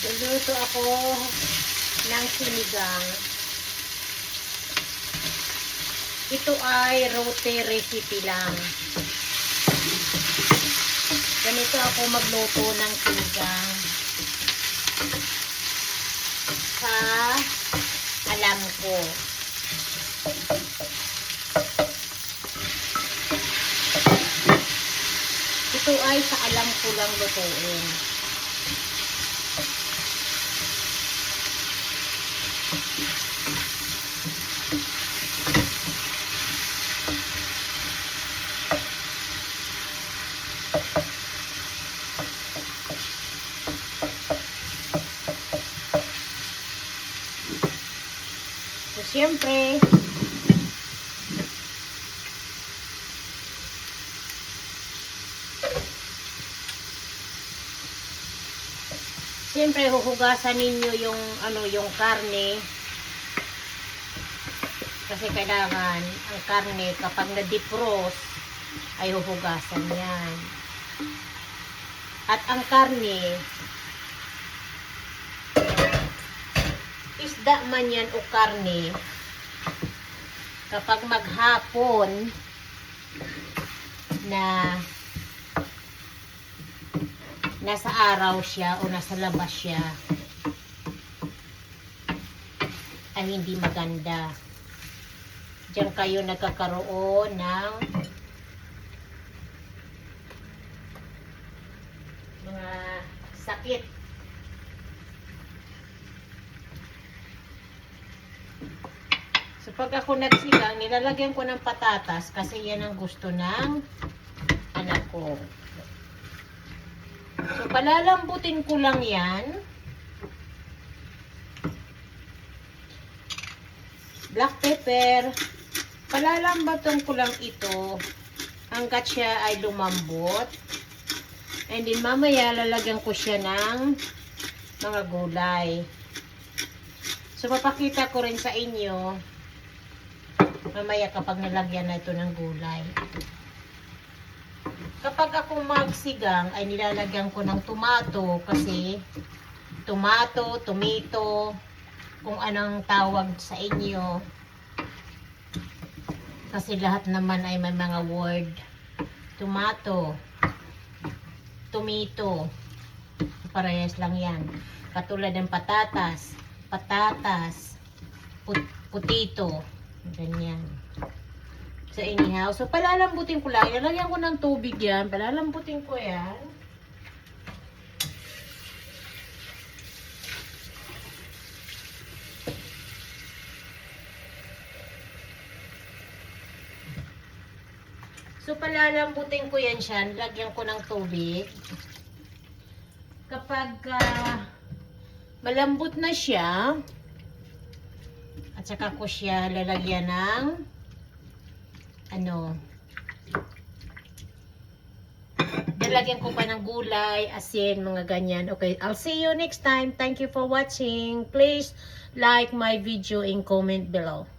Luluto ako ng sinigang. Ito ay roti recipe lang. Ganito ako magluto ng sinigang. Sa alam ko. Ito ay sa alam ko lang lutuin. So, siyempre, huhugasan ninyo yung yung karne kasi kailangan ang karne kapag na-defrost ay huhugasan yan. At ang karne, isda man yan o karne, kapag maghapon na nasa araw siya o nasa labas siya ay hindi maganda. Diyan kayo nagkakaroon ng mga sakit. So pag ako nagsigang, nilalagyan ko ng patatas kasi yan ang gusto ng anak ko. So, palalambutin ko lang yan. Black pepper. Palalambutin ko lang ito hanggat siya ay lumambot. And then, mamaya lalagyan ko siya ng mga gulay. So, papakita ko rin sa inyo mamaya kapag nalagyan na ito ng gulay. Kapag ako magsigang, ay nilalagyan ko ng tomato kasi tomato, kung anong tawag sa inyo. Kasi lahat naman ay may mga word. Tomato, parehas lang yan. Katulad ng patatas, potato, ganyan. So, anyhow. So, palalambutin ko lang. Ilalagyan ko ng tubig yan. Palalambutin ko yan. So, palalambutin ko yan siya. Lagyan ko ng tubig. Kapag malambot na siya, at saka ko siya lalagyan ng lalagyan ko pa ng gulay, asin, mga ganyan. Okay, I'll see you next time. Thank you for watching. Please like my video and comment below.